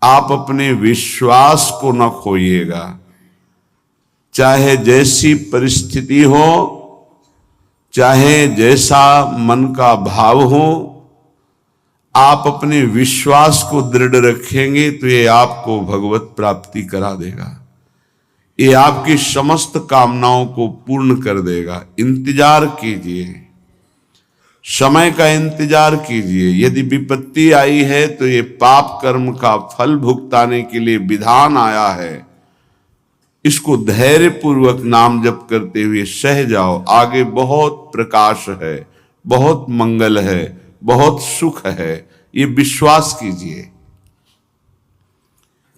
आप अपने विश्वास को न खोइएगा। चाहे जैसी परिस्थिति हो, चाहे जैसा मन का भाव हो, आप अपने विश्वास को दृढ़ रखेंगे तो ये आपको भगवत प्राप्ति करा देगा। ये आपकी समस्त कामनाओं को पूर्ण कर देगा। इंतजार कीजिए, समय का इंतजार कीजिए। यदि विपत्ति आई है तो ये पाप कर्म का फल भुगताने के लिए विधान आया है। इसको धैर्य पूर्वक नाम जप करते हुए सह जाओ। आगे बहुत प्रकाश है, बहुत मंगल है, बहुत सुख है, ये विश्वास कीजिए।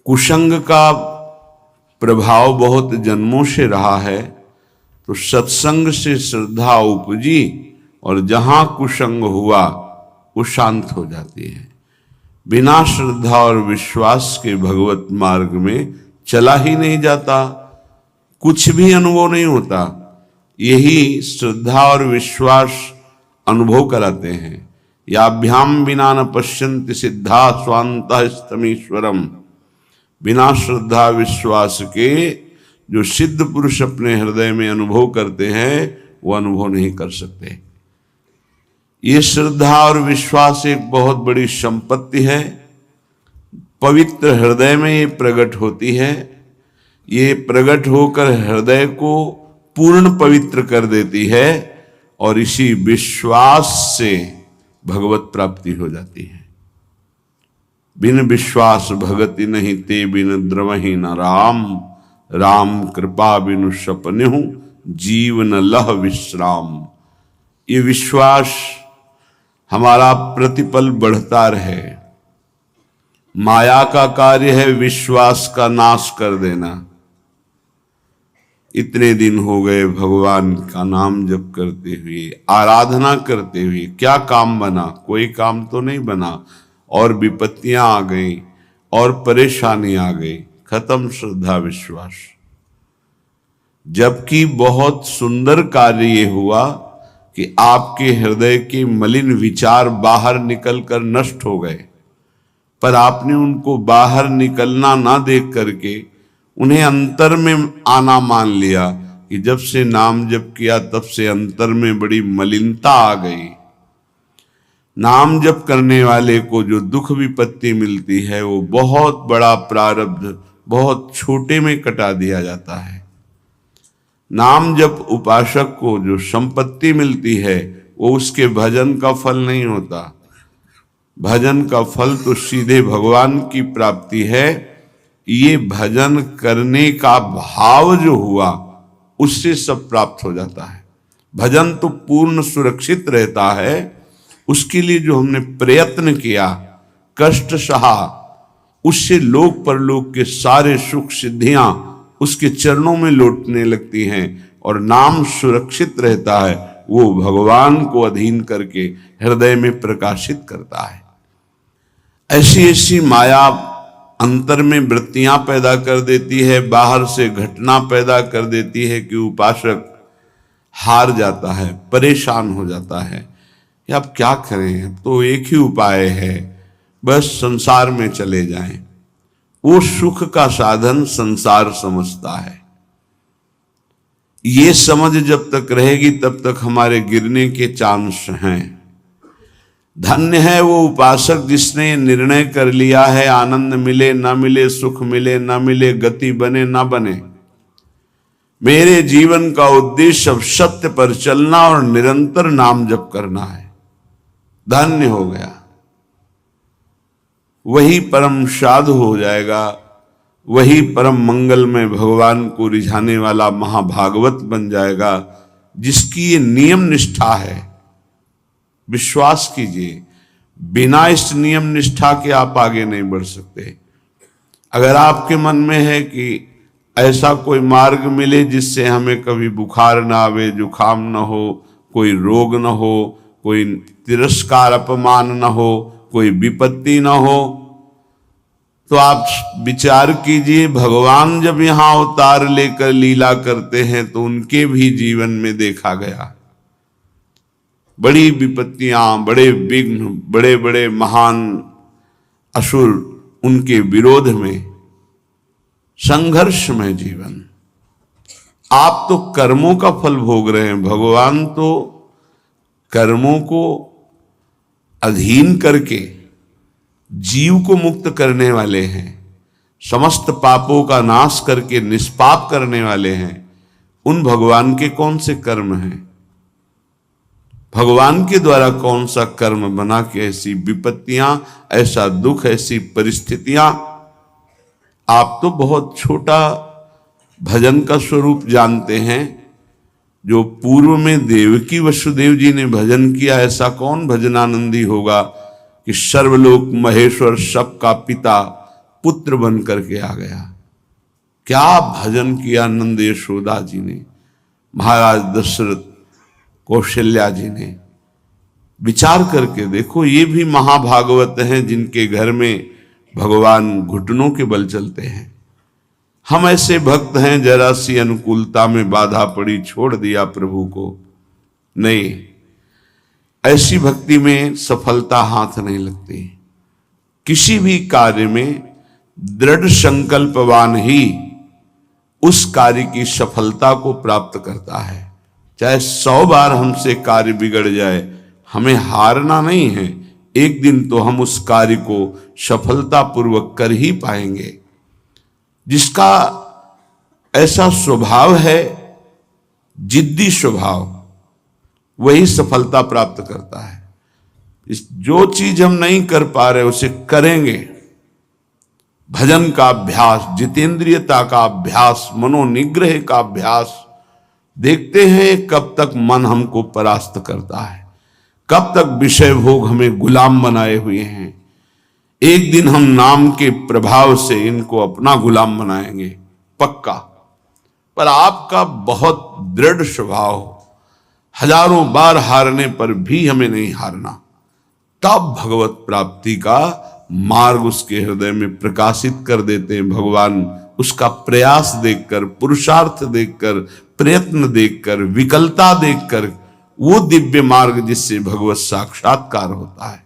कुसंग का प्रभाव बहुत जन्मों से रहा है, तो सत्संग से श्रद्धा उपजी और जहां कुसंग हुआ वो शांत हो जाती है। बिना श्रद्धा और विश्वास के भगवत मार्ग में चला ही नहीं जाता, कुछ भी अनुभव नहीं होता। यही श्रद्धा और विश्वास अनुभव कराते हैं। याभ्याम बिना न पश्यन्ति सिद्धा स्वांतः स्तमीश्वरम। बिना श्रद्धा विश्वास के जो सिद्ध पुरुष अपने हृदय में अनुभव करते हैं वो अनुभव नहीं कर सकते। ये श्रद्धा और विश्वास एक बहुत बड़ी संपत्ति है। पवित्र हृदय में ये प्रकट होती है। ये प्रकट होकर हृदय को पूर्ण पवित्र कर देती है और इसी विश्वास से भगवत प्राप्ति हो जाती है। बिन विश्वास भगति नहीं ते बिन द्रवहि न राम। राम कृपा बिनु सपनेहु जीवन लह विश्राम। ये विश्वास हमारा प्रतिपल बढ़ता रहे। माया का कार्य है विश्वास का नाश कर देना। इतने दिन हो गए भगवान का नाम जप करते हुए, आराधना करते हुए, क्या काम बना? कोई काम तो नहीं बना। और विपत्तियां आ गई और परेशानी आ गई, खत्म श्रद्धा विश्वास। जबकि बहुत सुंदर कार्य ये हुआ कि आपके हृदय के मलिन विचार बाहर निकलकर नष्ट हो गए, पर आपने उनको बाहर निकलना ना देख करके उन्हें अंतर में आना मान लिया कि जब से नाम जप किया तब से अंतर में बड़ी मलिनता आ गई। नाम जप करने वाले को जो दुख विपत्ति मिलती है वो बहुत बड़ा प्रारब्ध बहुत छोटे में कटा दिया जाता है। नाम जप उपासक को जो संपत्ति मिलती है वो उसके भजन का फल नहीं होता। भजन का फल तो सीधे भगवान की प्राप्ति है। ये भजन करने का भाव जो हुआ उससे सब प्राप्त हो जाता है। भजन तो पूर्ण सुरक्षित रहता है। उसके लिए जो हमने प्रयत्न किया, कष्ट सहा, उससे लोक परलोक के सारे सुख सिद्धियां उसके चरणों में लौटने लगती हैं और नाम सुरक्षित रहता है। वो भगवान को अधीन करके हृदय में प्रकाशित करता है। ऐसी ऐसी माया अंतर में वृत्तियां पैदा कर देती है, बाहर से घटना पैदा कर देती है कि उपासक हार जाता है, परेशान हो जाता है। अब क्या करें, अब तो एक ही उपाय है, बस संसार में चले जाएं। वो सुख का साधन संसार समझता है। ये समझ जब तक रहेगी तब तक हमारे गिरने के चांस हैं। धन्य है वो उपासक जिसने निर्णय कर लिया है, आनंद मिले ना मिले, सुख मिले ना मिले, गति बने ना बने, मेरे जीवन का उद्देश्य अब सत्य पर चलना और निरंतर नाम जप करना है। धन्य हो गया, वही परम साधु हो जाएगा, वही परम मंगल में भगवान को रिझाने वाला महाभागवत बन जाएगा, जिसकी ये नियम निष्ठा है। विश्वास कीजिए, बिना इस नियम निष्ठा के आप आगे नहीं बढ़ सकते। अगर आपके मन में है कि ऐसा कोई मार्ग मिले जिससे हमें कभी बुखार ना आवे, जुखाम ना हो, कोई रोग ना हो, कोई तिरस्कार अपमान ना हो, कोई विपत्ति ना हो, तो आप विचार कीजिए, भगवान जब यहां अवतार लेकर लीला करते हैं तो उनके भी जीवन में देखा गया बड़ी विपत्तियां, बड़े विघ्न, बड़े बड़े महान असुर उनके विरोध में संघर्षमय जीवन। आप तो कर्मों का फल भोग रहे हैं, भगवान तो कर्मों को अधीन करके जीव को मुक्त करने वाले हैं, समस्त पापों का नाश करके निष्पाप करने वाले हैं। उन भगवान के कौन से कर्म हैं? भगवान के द्वारा कौन सा कर्म बना के ऐसी विपत्तियां, ऐसा दुख, ऐसी परिस्थितियां? आप तो बहुत छोटा भजन का स्वरूप जानते हैं। जो पूर्व में देवकी वसुदेव जी ने भजन किया, ऐसा कौन भजनानंदी होगा कि सर्वलोक महेश्वर सबका पिता पुत्र बन करके आ गया। क्या भजन किया नंद यशोदा जी ने, महाराज दशरथ, कौशल्या जी ने। विचार करके देखो, ये भी महाभागवत हैं जिनके घर में भगवान घुटनों के बल चलते हैं। हम ऐसे भक्त हैं, जरा सी अनुकूलता में बाधा पड़ी छोड़ दिया प्रभु को। नहीं, ऐसी भक्ति में सफलता हाथ नहीं लगती। किसी भी कार्य में दृढ़ संकल्पवान ही उस कार्य की सफलता को प्राप्त करता है। चाहे 100 बार हमसे कार्य बिगड़ जाए, हमें हारना नहीं है। एक दिन तो हम उस कार्य को सफलतापूर्वक कर ही पाएंगे। जिसका ऐसा स्वभाव है, जिद्दी स्वभाव, वही सफलता प्राप्त करता है। जो चीज हम नहीं कर पा रहे उसे करेंगे। भजन का अभ्यास, जितेंद्रियता का अभ्यास, मनोनिग्रह का अभ्यास। देखते हैं कब तक मन हमको परास्त करता है, कब तक विषय भोग हमें गुलाम बनाए हुए हैं। एक दिन हम नाम के प्रभाव से इनको अपना गुलाम बनाएंगे, पक्का। पर आपका बहुत दृढ़ स्वभाव, हजारों बार हारने पर भी हमें नहीं हारना। तब भगवत प्राप्ति का मार्ग उसके हृदय में प्रकाशित कर देते हैं भगवान। उसका प्रयास देखकर, पुरुषार्थ देखकर, प्रयत्न देखकर, विकलता देखकर, वो दिव्य मार्ग जिससे भगवत साक्षात्कार होता है।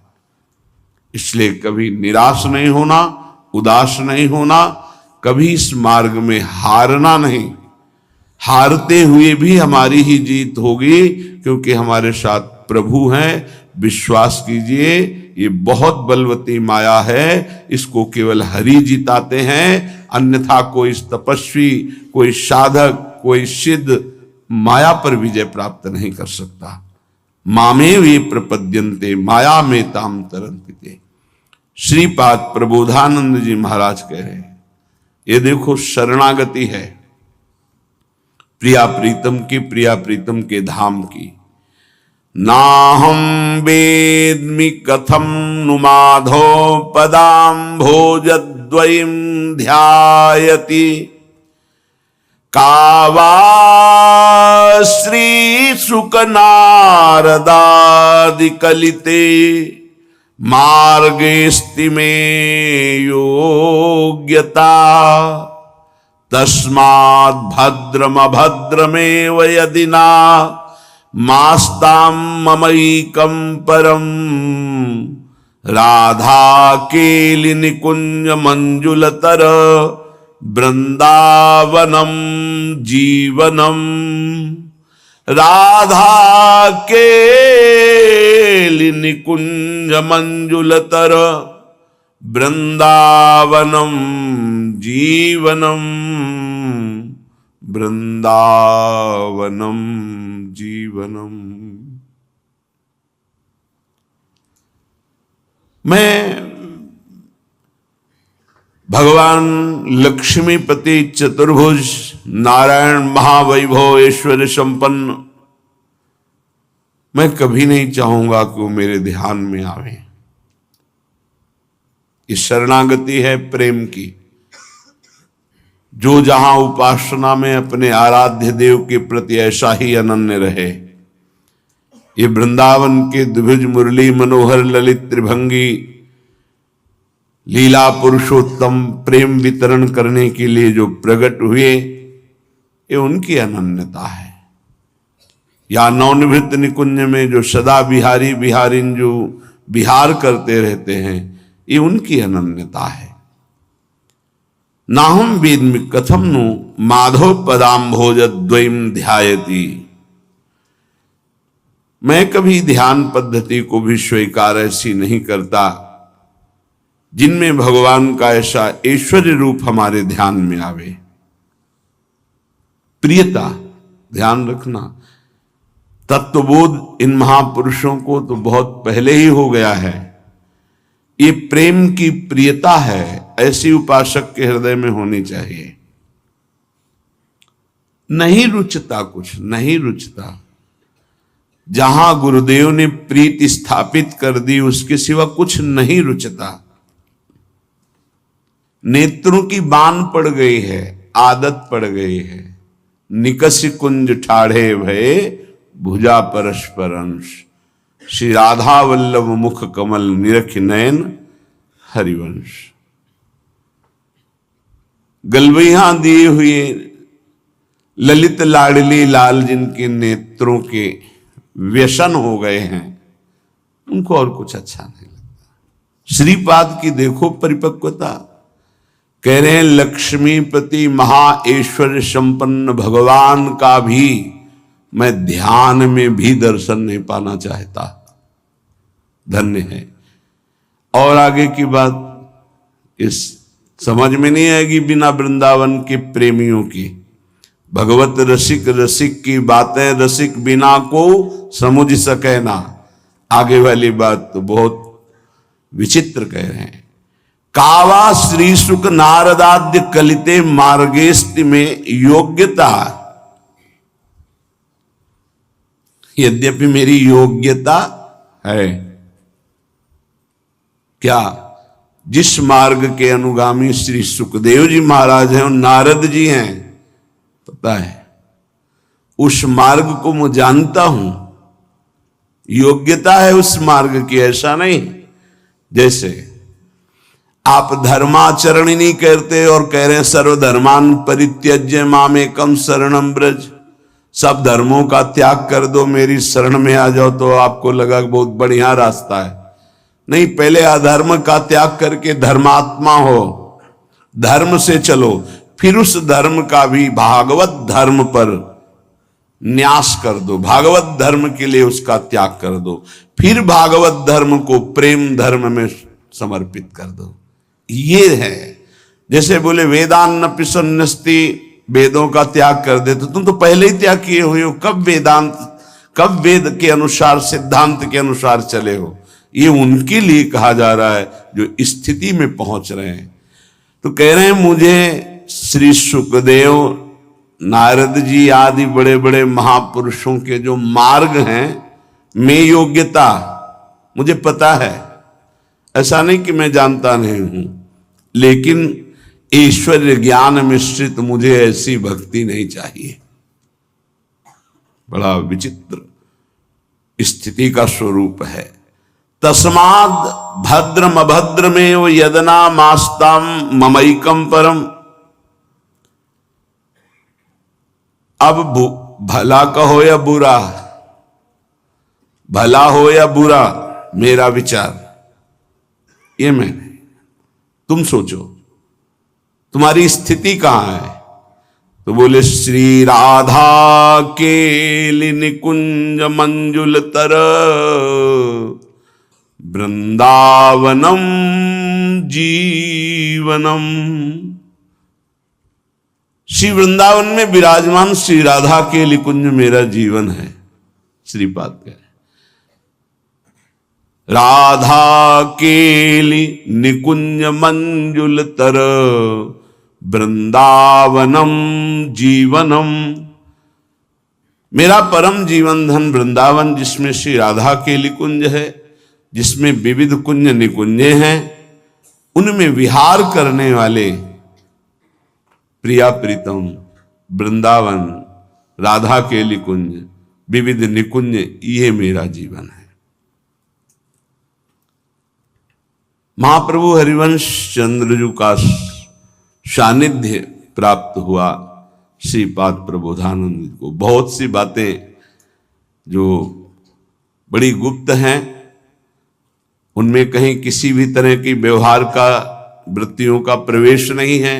इसलिए कभी निराश नहीं होना, उदास नहीं होना, कभी इस मार्ग में हारना नहीं। हारते हुए भी हमारी ही जीत होगी, क्योंकि हमारे साथ प्रभु हैं। विश्वास कीजिए, ये बहुत बलवती माया है, इसको केवल हरि जिताते हैं। अन्यथा कोई तपस्वी, कोई साधक, कोई सिद्ध माया पर विजय प्राप्त नहीं कर सकता। मामे वे प्रपद्यन्ते माया में ताम तरन्ते। श्रीपाद प्रबोधानंद जी महाराज कह रहे हैं, ये देखो शरणागति है प्रिया प्रीतम की, प्रिया प्रीतम के धाम की। नाहं वेद्मि कथं नु माधो पदाम्भोजद्वयीं ध्यायति। का वा श्रीशुकनारदादिकलिते मार्गेऽस्ति मे योग्यता। तस्माद् भद्रमभद्रमेव यदि न मास्तां ममैकं परं। राधा केलि निकुंज मंजुलतर वृंदावनम जीवनम। राधा केलि निकुंज मंजुलतर वृंदावनम जीवनम। वृंदावनम जीवनम। मैं भगवान लक्ष्मीपति चतुर्भुज नारायण महावैभव ऐश्वर्य संपन्न, मैं कभी नहीं चाहूंगा कि वो मेरे ध्यान में आवे। ये शरणागति है प्रेम की। जो जहां उपासना में अपने आराध्य देव के प्रति ऐसा ही अनन्य रहे। ये वृंदावन के द्विभुज मुरली मनोहर ललित त्रिभंगी लीला पुरुषोत्तम प्रेम वितरण करने के लिए जो प्रकट हुए, ये उनकी अनन्यता है। या नवनिवृत्त निकुंज में जो सदा बिहारी बिहारिन जो विहार करते रहते हैं, ये उनकी अनन्यता है। नाहम वेद्मि कथम नु माधव पदाम्भोज द्वयम ध्यायति। मैं कभी ध्यान पद्धति को भी स्वीकार ऐसी नहीं करता जिनमें भगवान का ऐसा ऐश्वर्य रूप हमारे ध्यान में आवे। प्रियता, ध्यान रखना, तत्वबोध इन महापुरुषों को तो बहुत पहले ही हो गया है। ये प्रेम की प्रियता है, ऐसी उपासक के हृदय में होनी चाहिए। नहीं रुचता, कुछ नहीं रुचता। जहां गुरुदेव ने प्रीति स्थापित कर दी उसके सिवा कुछ नहीं रुचता। नेत्रों की बान पड़ गई है, आदत पड़ गई है। निकस कुंज ठाढ़े भये भुजा परस्पर अंश। श्री राधा वल्लभ मुख कमल निरख नयन हरिवंश। गलबैया दिए हुए ललित लाडली लाल जिनके नेत्रों के व्यसन हो गए हैं, उनको और कुछ अच्छा नहीं लगता। श्रीपाद की देखो परिपक्वता। कह रहे हैं लक्ष्मीपति महाऐश्वर्य संपन्न भगवान का भी मैं ध्यान में भी दर्शन नहीं पाना चाहता। धन्य है। और आगे की बात इस समझ में नहीं आएगी बिना वृंदावन के प्रेमियों की। भगवत रसिक रसिक की बातें रसिक बिना को समझ सके ना। आगे वाली बात तो बहुत विचित्र कह रहे हैं। कावा श्री सुख नारदाद्य कलिते मार्गेस्ति में योग्यता। यद्यपि मेरी योग्यता है, क्या जिस मार्ग के अनुगामी श्री सुखदेव जी महाराज हैं और नारद जी हैं, पता है उस मार्ग को मैं जानता हूं। योग्यता है उस मार्ग की, ऐसा नहीं जैसे आप धर्माचरण ही नहीं करते और कह रहे हैं सर्वधर्मान परित्यज्य मामेकम शरणम ब्रज। सब धर्मों का त्याग कर दो, मेरी शरण में आ जाओ, तो आपको लगा बहुत बढ़िया रास्ता है। नहीं, पहले अधर्म का त्याग करके धर्मात्मा हो, धर्म से चलो, फिर उस धर्म का भी भागवत धर्म पर न्यास कर दो, भागवत धर्म के लिए उसका त्याग कर दो, फिर भागवत धर्म को प्रेम धर्म में समर्पित कर दो। ये है जैसे बोले वेदान पिसन्नस्ति, वेदों का त्याग कर दे, तो तुम तो पहले ही त्याग किए हुए हो। कब वेदांत, कब वेद के अनुसार सिद्धांत के अनुसार चले हो। ये उनके लिए कहा जा रहा है जो स्थिति में पहुंच रहे हैं। तो कह रहे हैं मुझे श्री सुखदेव नारद जी आदि बड़े बड़े महापुरुषों के जो मार्ग हैं में योग्यता मुझे पता है। ऐसा नहीं कि मैं जानता नहीं हूं, लेकिन ऐश्वर्य ज्ञान मिश्रित मुझे ऐसी भक्ति नहीं चाहिए। बड़ा विचित्र स्थिति का स्वरूप है। तस्माद भद्रम अभद्रमेव यदना मास्ताम ममैकम परम। अब भला कहो या बुरा, भला हो या बुरा, मेरा विचार ये मैं नहीं। तुम सोचो तुम्हारी स्थिति कहां है। तो बोले श्री राधा के निकुंज मंजुल तर वृंदावनम जीवनम। श्री वृंदावन में विराजमान श्री राधा के निकुंज मेरा जीवन है। श्रीपाद कह राधा केली निकुंज मंजुल तर वृंदावनम जीवनम। मेरा परम जीवन धन वृंदावन, जिसमें श्री राधा के निकुंज है, जिसमें विविध कुंज निकुंजे हैं, उनमें विहार करने वाले प्रिया प्रीतम वृंदावन, राधा के निकुंज, विविध निकुंज, ये मेरा जीवन है। महाप्रभु हरिवंश चंद्र जी का सानिध्य प्राप्त हुआ श्रीपाद प्रबोधानंद को। बहुत सी बातें जो बड़ी गुप्त हैं, उनमें कहीं किसी भी तरह की व्यवहार का, वृत्तियों का प्रवेश नहीं है।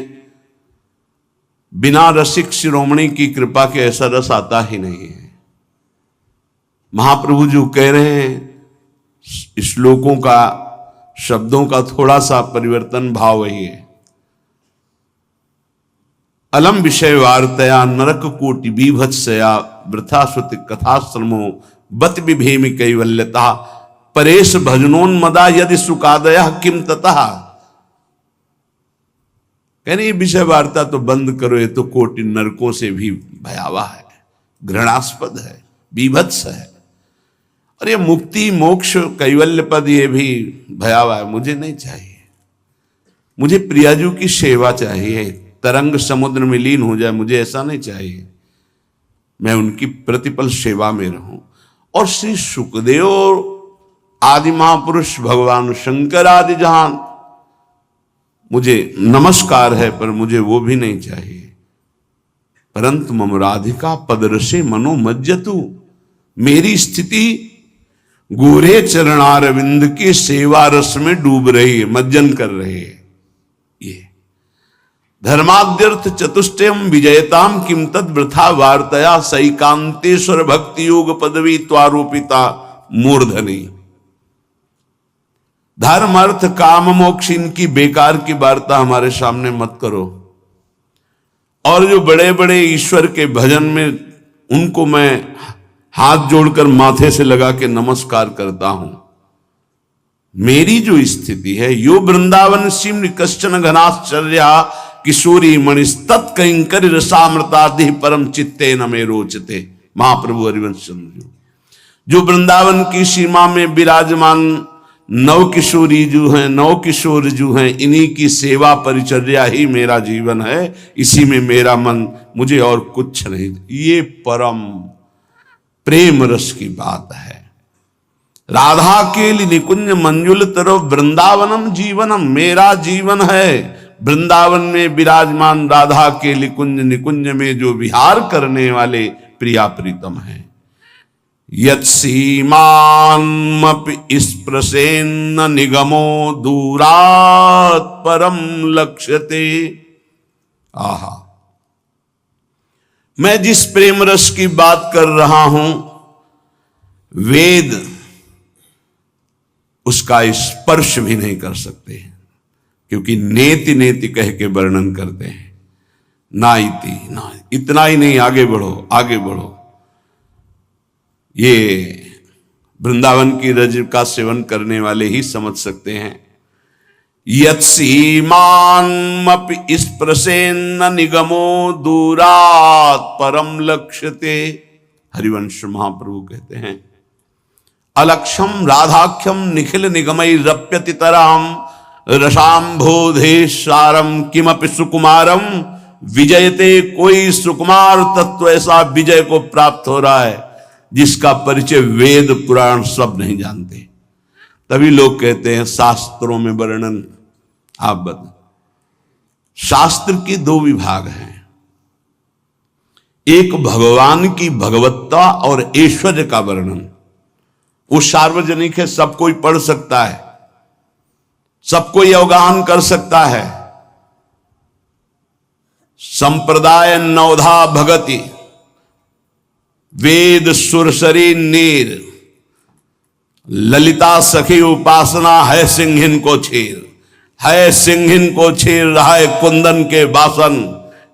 बिना रसिक शिरोमणि की कृपा के ऐसा रस आता ही नहीं है। महाप्रभु जो कह रहे हैं श्लोकों का, शब्दों का थोड़ा सा परिवर्तन, भाव वही है। अलम विषय वार्तया नरक कोटि बीभत्सया वृथा श्रुति कथाश्रमो बत विभेमि कैवल्यता परेश भजनोन्मदा यदि सुकादया किम ततः। कहने ये विषय वार्ता तो बंद करो, ये तो कोटि नरकों से भी भयावह है, घृणास्पद है, बीभत्स है। और ये मुक्ति मोक्ष कैवल्य पद ये भी भयावह है। मुझे नहीं चाहिए, मुझे प्रियाजू की सेवा चाहिए, तरंग समुद्र में लीन हो जाए, मुझे ऐसा नहीं चाहिए। मैं उनकी प्रतिपल सेवा में रहूं। और श्री सुखदेव आदि महापुरुष भगवान शंकर आदि जहां मुझे नमस्कार है, पर मुझे वो भी नहीं चाहिए। परंतु मम राधिका पदरसे मनो मज्जतु, मेरी स्थिति गोरे चरणारविंद के सेवा रस में डूब रही है, मज्जन कर रही है। ये धर्माद्यर्थ चतुष्टयम विजयताम किम तद वृथा वार्तया सैकांतेश्वर भक्ति योग पदवी त्वारोपिता मूर्धनी। धर्म अर्थ काम मोक्ष इनकी बेकार की वार्ता हमारे सामने मत करो। और जो बड़े बड़े ईश्वर के भजन में, उनको मैं हाथ जोड़कर माथे से लगा के नमस्कार करता हूं। मेरी जो स्थिति है, यो वृंदावन सिम कश्चन घनाश्चर्या किशोरी मणिस तत्कंकर रसामृतादि परम चित्ते न में रोचते। महाप्रभु हरिवंश चंद्र जो वृंदावन की सीमा में विराजमान नव किशोरी जो हैं, नव किशोर जो हैं, इन्हीं की सेवा परिचर्या ही मेरा जीवन है, इसी में मेरा मन, मुझे और कुछ नहीं। ये परम प्रेम रस की बात है। राधा के लिए निकुंज मंजुल तरफ वृंदावनम जीवनम, मेरा जीवन है वृंदावन में विराजमान राधा के निकुंज, निकुंज में जो विहार करने वाले प्रिया प्रीतम हैं। यत् सीमान्मपि स्पृशेन्न निगमो दूरात् परम लक्ष्यते। आहा, मैं जिस प्रेम रस की बात कर रहा हूं, वेद उसका स्पर्श भी नहीं कर सकते, क्योंकि नेति नेति कह के वर्णन करते हैं। ना इति, ना इतना ही नहीं, आगे बढ़ो, आगे बढ़ो। ये वृंदावन की रज का सेवन करने वाले ही समझ सकते हैं। यत् सीमान्मपि स्पृशेन्न निगमो दूरात् परम लक्ष्यते। हरिवंश महाप्रभु कहते हैं, अलक्षम राधाख्यम निखिल निगमैरप्यति तराम रसाम्भोधेशारम किमपि सुकुमारम विजयते। कोई सुकुमार तत्व ऐसा विजय को प्राप्त हो रहा है जिसका परिचय वेद पुराण सब नहीं जानते। तभी लोग कहते हैं शास्त्रों में वर्णन। आप बता, शास्त्र के दो विभाग हैं, एक भगवान की भगवत्ता और ऐश्वर्य का वर्णन। वो सार्वजनिक है, सब कोई पढ़ सकता है, सब कोई अवगाहन कर सकता है। संप्रदाय नवधा भगति वेद सुरसरी नीर ललिता सखी उपासना है सिंहिन को छेर। है सिंहिन को छेर रहा है कुंदन के बासन,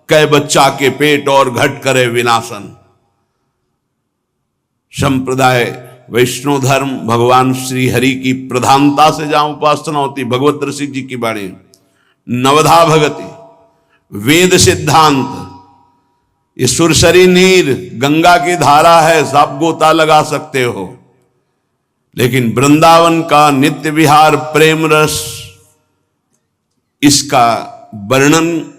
कै बच्चा के पेट और घट करे विनाशन। संप्रदाय वैष्णव धर्म भगवान श्री हरि की प्रधानता से जहां उपासना होती, भगवत रसिक जी की वाणी। नवधा भगति वेद सिद्धांत, ये सुरसरी नीर गंगा की धारा है, सब गोता लगा सकते हो। लेकिन वृंदावन का नित्य विहार प्रेम रस, इसका वर्णन,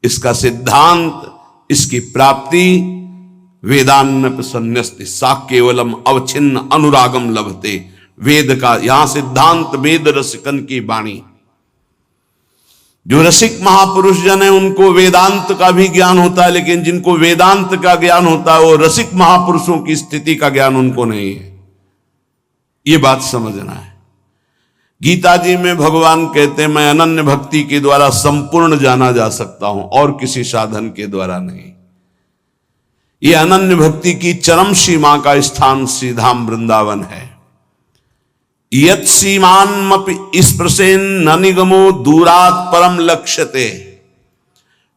इसका सिद्धांत, इसकी प्राप्ति वेदान्न संन्यस्ति सा केवलम अवच्छिन्न अनुरागम लभते। वेद का यहां सिद्धांत, वेद रसिकन की वाणी। जो रसिक महापुरुष जन है उनको वेदांत का भी ज्ञान होता है, लेकिन जिनको वेदांत का ज्ञान होता है वो रसिक महापुरुषों की स्थिति का ज्ञान उनको नहीं है। ये बात समझना है। गीता जी में भगवान कहते हैं, मैं अनन्य भक्ति के द्वारा संपूर्ण जाना जा सकता हूं और किसी साधन के द्वारा नहीं। ये अनन्य भक्ति की चरम सीमा का स्थान श्री धाम वृंदावन है। यत् सीमान्मपि स्पृशेन न निगमो दूरात् परम लक्ष्यते।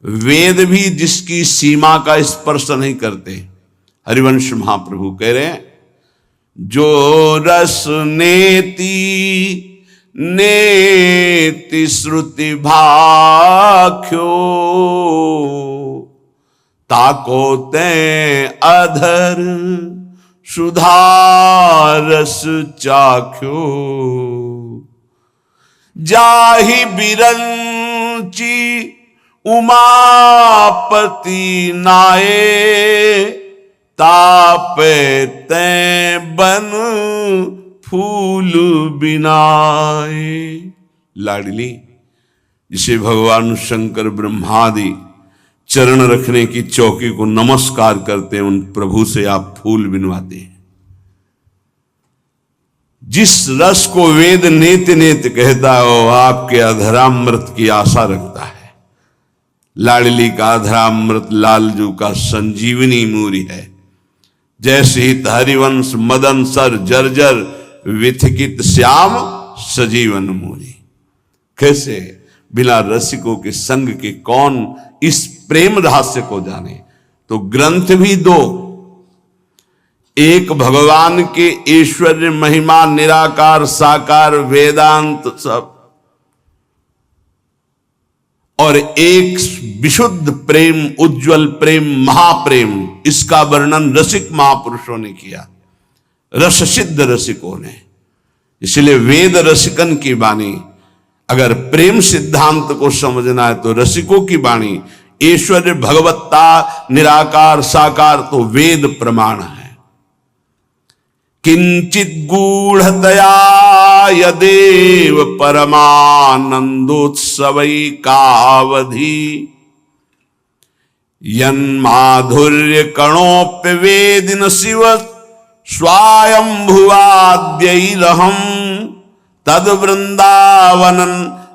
वेद भी जिसकी सीमा का स्पर्श नहीं करते। हरिवंश महाप्रभु कह रहे हैं, जो रस नेति नेति श्रुति भाख्यो ताको ते अधर सुधारस चाख्यो। जाहि बिरंची उमापति नाये तापे ते बन फूल बिनाए। लाडली, जिसे भगवान शंकर ब्रह्मादि चरण रखने की चौकी को नमस्कार करते हैं, उन प्रभु से आप फूल बिनवाते हैं। जिस रस को वेद नेत नेत कहता है वो आपके अधरामृत की आशा रखता है। लाडली का अधरामृत लालजू का संजीवनी मूरी है। जैसे ही हरिवंश मदन सर जर्जर विथकित श्याम सजीवन मूरी। कैसे बिना रसिकों के संग के कौन इस प्रेम रहस्य को जाने। तो ग्रंथ भी दो, एक भगवान के ऐश्वर्य महिमा निराकार साकार वेदांत सब, और एक विशुद्ध प्रेम उज्जवल प्रेम महाप्रेम। इसका वर्णन रसिक महापुरुषों ने किया, रस सिद्ध रसिकों ने। इसलिए वेद रसिकन की वाणी। अगर प्रेम सिद्धांत को समझना है तो रसिकों की वाणी। ऐश्वर्य भगवत्ता निराकार साकार तो वेद प्रमाण है। किंचित गूढ़तया यदेव परमानंदोत्सवई कावधि यन्माधुर्य कणोप्य वेदिन शिव स्वायंभुवाद्यैरहं तद वृंदावनन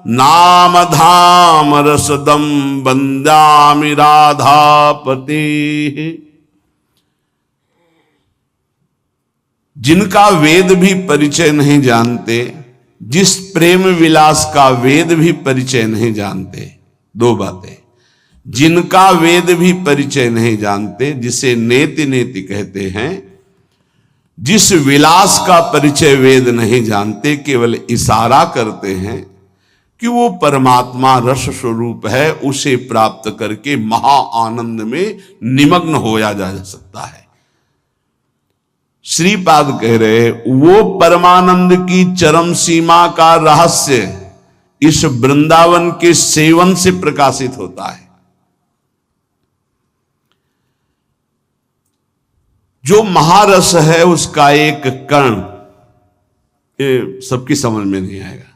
नाम धाम रसदम वंदामि राधापते। जिनका वेद भी परिचय नहीं जानते, जिस प्रेम विलास का वेद भी परिचय नहीं जानते। दो बातें, जिनका वेद भी परिचय नहीं जानते, जिसे नेति नेति कहते हैं, जिस विलास का परिचय वेद नहीं जानते, केवल इशारा करते हैं कि वो परमात्मा रस स्वरूप है, उसे प्राप्त करके महा आनंद में निमग्न होया जा सकता है। श्रीपाद कह रहे, वो परमानंद की चरम सीमा का रहस्य इस वृंदावन के सेवन से प्रकाशित होता है। जो महारस है उसका एक कण, ये सबकी समझ में नहीं आएगा।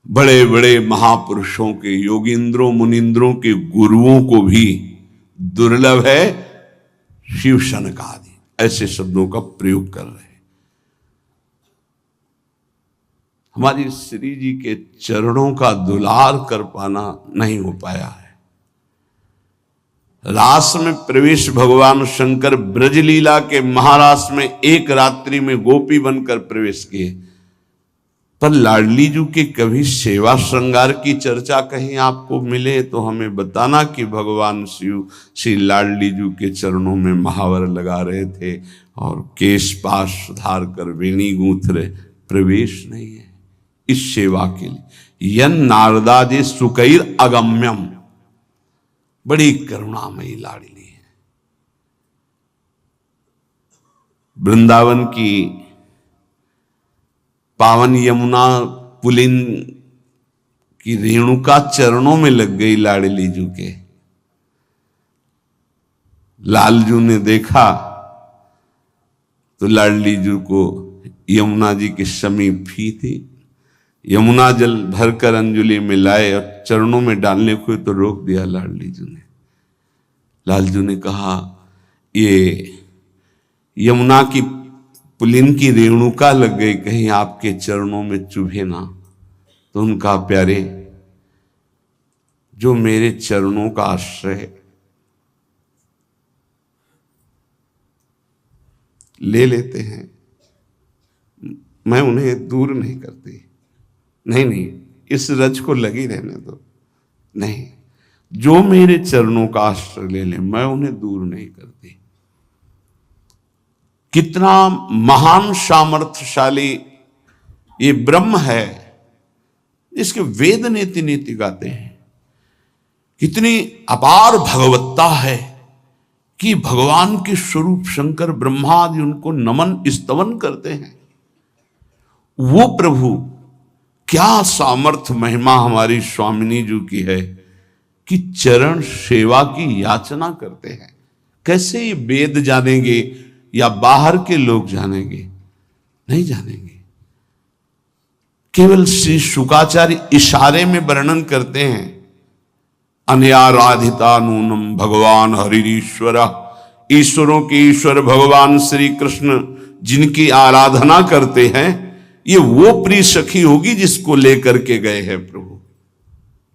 बड़े बड़े महापुरुषों के, योगींद्रों मुनिंद्रों के गुरुओं को भी दुर्लभ है शिव शनक आदि ऐसे शब्दों का प्रयोग कर रहे हैं। हमारी श्री जी के चरणों का दुलार कर पाना नहीं हो पाया है। रास में प्रवेश भगवान शंकर ब्रजलीला के महारास में एक रात्रि में गोपी बनकर प्रवेश किए, पर लाडली जू के कभी सेवा श्रृंगार की चर्चा कहीं आपको मिले तो हमें बताना कि भगवान शिव श्री लाडली जू के चरणों में महावर लगा रहे थे और केश पाश सुधार कर वेणी गूंथ रहे। प्रवेश नहीं है इस सेवा के लिए। यन नारदादि सुकैर अगम्यम, बड़ी करुणामयी लाडली है। वृंदावन की पावन यमुना पुलिन की रेणुका चरणों में लग गई लाडली जू के। लालजू ने देखा तो लाडली जू को यमुना जी के समीप ही थी। यमुना जल भरकर अंजुलि में लाए और चरणों में डालने को तो रोक दिया लाडली जू ने। लालजू ने कहा, ये यमुना की पुलिन की रेणुका लग गई, कहीं आपके चरणों में चुभे ना। तो उनका प्यारे, जो मेरे चरणों का आश्रय ले लेते हैं, मैं उन्हें दूर नहीं करती। नहीं नहीं, इस रज को लगी रहने दो। नहीं, जो मेरे चरणों का आश्रय ले ले, मैं उन्हें दूर नहीं करती। कितना महान सामर्थ्यशाली ये ब्रह्म है, जिसके वेद नीति नीति गाते हैं। कितनी अपार भगवत्ता है कि भगवान के स्वरूप शंकर ब्रह्मा आदि उनको नमन स्तवन करते हैं। वो प्रभु, क्या सामर्थ्य महिमा हमारी स्वामिनी जी की है कि चरण सेवा की याचना करते हैं। कैसे ये वेद जानेंगे या बाहर के लोग जानेंगे? नहीं जानेंगे। केवल श्री शुकाचार्य इशारे में वर्णन करते हैं, अनयाराधिता नूनम भगवान हरिश्वर। ईश्वरों के ईश्वर भगवान श्री कृष्ण जिनकी आराधना करते हैं, ये वो प्रिय सखी होगी जिसको लेकर के गए हैं प्रभु।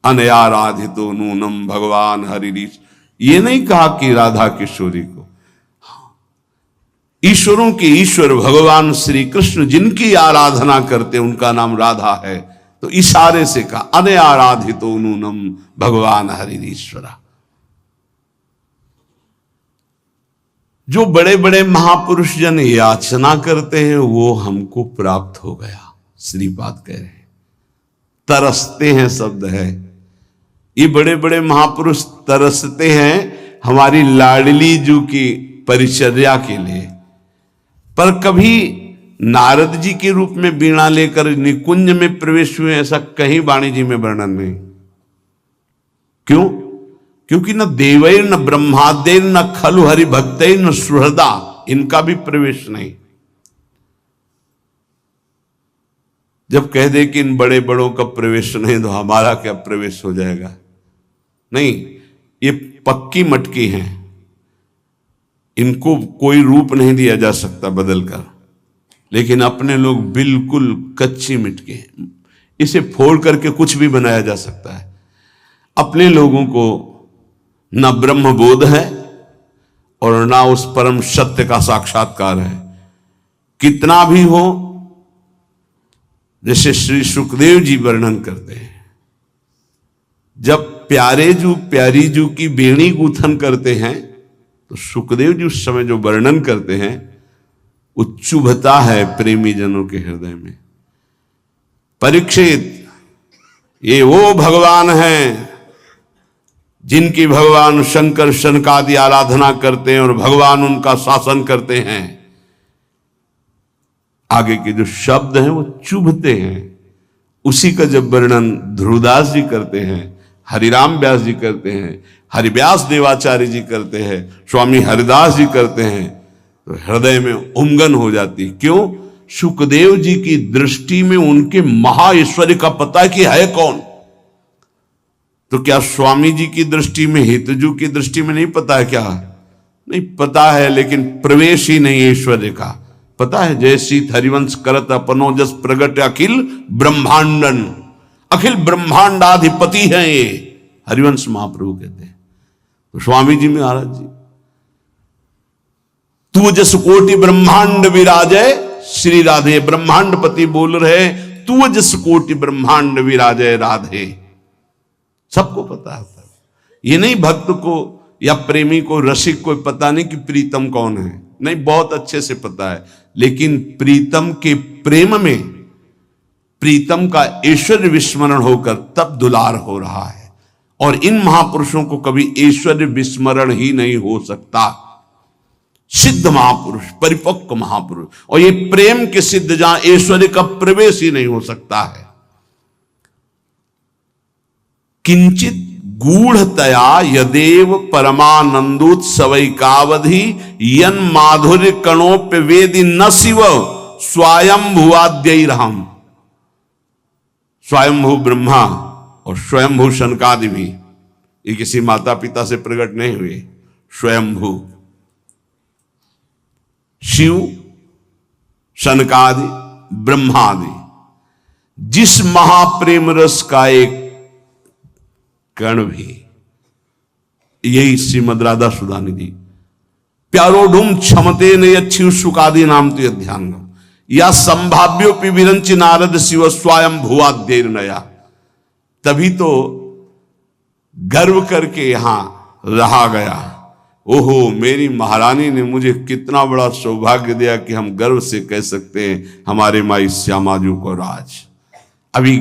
अनयाराधितो नूनम भगवान हरिश, ये नहीं कहा कि राधा किशोरी को। ईश्वरों के ईश्वर भगवान श्री कृष्ण जिनकी आराधना करते उनका नाम राधा है। तो इशारे से कहा अनयाराधितो नूनम भगवान हरिश्वरा। जो बड़े बड़े महापुरुष जन याचना करते हैं वो हमको प्राप्त हो गया। श्रीपाद कह रहे हैं, तरसते हैं शब्द है। ये बड़े बड़े महापुरुष तरसते हैं हमारी लाडली जू की परिचर्या के लिए। पर कभी नारद जी के रूप में वीणा लेकर निकुंज में प्रवेश हुए, ऐसा कहीं वाणी जी में वर्णन नहीं। क्यों? क्योंकि न देवैर न ब्रह्मादेर न खलु हरि भक्तैर न सुहृदा, इनका भी प्रवेश नहीं। जब कह दे कि इन बड़े बड़ों का प्रवेश नहीं तो हमारा क्या प्रवेश हो जाएगा? नहीं, ये पक्की मटकी हैं, इनको कोई रूप नहीं दिया जा सकता बदलकर। लेकिन अपने लोग बिल्कुल कच्ची मिटकी हैं, इसे फोड़ करके कुछ भी बनाया जा सकता है। अपने लोगों को न ब्रह्म बोध है और ना उस परम सत्य का साक्षात्कार है। कितना भी हो, जैसे श्री सुखदेव जी वर्णन करते हैं, जब प्यारे जू प्यारी जू की बेणी गूथन करते हैं तो सुखदेव जी उस समय जो वर्णन करते हैं वो चुभता है प्रेमी जनों के हृदय में। परीक्षित, ये वो भगवान हैं जिनकी भगवान शंकर शनकादि आराधना करते हैं और भगवान उनका शासन करते हैं। आगे के जो शब्द हैं वो चुभते हैं। उसी का जब वर्णन ध्रुवदास जी करते हैं, हरिराम व्यास जी करते हैं, हरिव्यास देवाचार्य जी करते हैं, स्वामी हरिदास जी करते हैं, तो हृदय में उमगन हो जाती। क्यों? सुखदेव जी की दृष्टि में उनके महाईश्वर्य का पता कि है कौन। तो क्या स्वामी जी की दृष्टि में, हितजू की दृष्टि में नहीं पता है क्या? नहीं पता है, लेकिन प्रवेश ही नहीं ऐश्वर्य का। पता है, जय शीत हरिवंश करत अपनो जस प्रगट अखिल ब्रह्मांडन, अखिल ब्रह्मांडाधिपति हैं ये, हरिवंश महाप्रभु कहते हैं। तो स्वामी जी महाराज जी, तू जस कोटि ब्रह्मांड विराजय, श्री राधे ब्रह्मांडपति बोल रहे, तू जस कोटि ब्रह्मांड विराजय राधे। सबको पता है। ये नहीं भक्त को या प्रेमी को, रसिक को पता नहीं कि प्रीतम कौन है, नहीं, बहुत अच्छे से पता है। लेकिन प्रीतम के प्रेम में प्रीतम का ऐश्वर्य विस्मरण होकर तब दुलार हो रहा है। और इन महापुरुषों को कभी ऐश्वर्य विस्मरण ही नहीं हो सकता। सिद्ध महापुरुष, परिपक्व महापुरुष, और ये प्रेम के सिद्ध जहां ऐश्वर्य का प्रवेश ही नहीं हो सकता है। किंचित गूढ़तया यदेव परमानंदोत्सवैकावधि यन माधुर्य कणोप्य वेदि न शिव स्वयंभुवाद्यैरहम्। स्वयंभू ब्रह्मा और स्वयंभू शनकादि भी ये किसी माता पिता से प्रकट नहीं हुए। स्वयंभू शिव सनकादि ब्रह्मादि, जिस महाप्रेम रस का एक कण भी, यही श्रीमद राधा सुधा निधि प्यारोढुम क्षमते ने अच्छी सुकादि नाम तो ध्यान, या संभाव्योपि विरंच नारद शिव स्वयं भुवाद्यैर नया। तभी तो गर्व करके यहां रहा गया। ओहो, मेरी महारानी ने मुझे कितना बड़ा सौभाग्य दिया कि हम गर्व से कह सकते हैं हमारे माई श्यामाजू को राज। अभी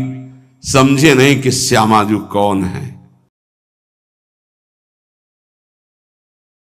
समझे नहीं कि श्यामाजू कौन है।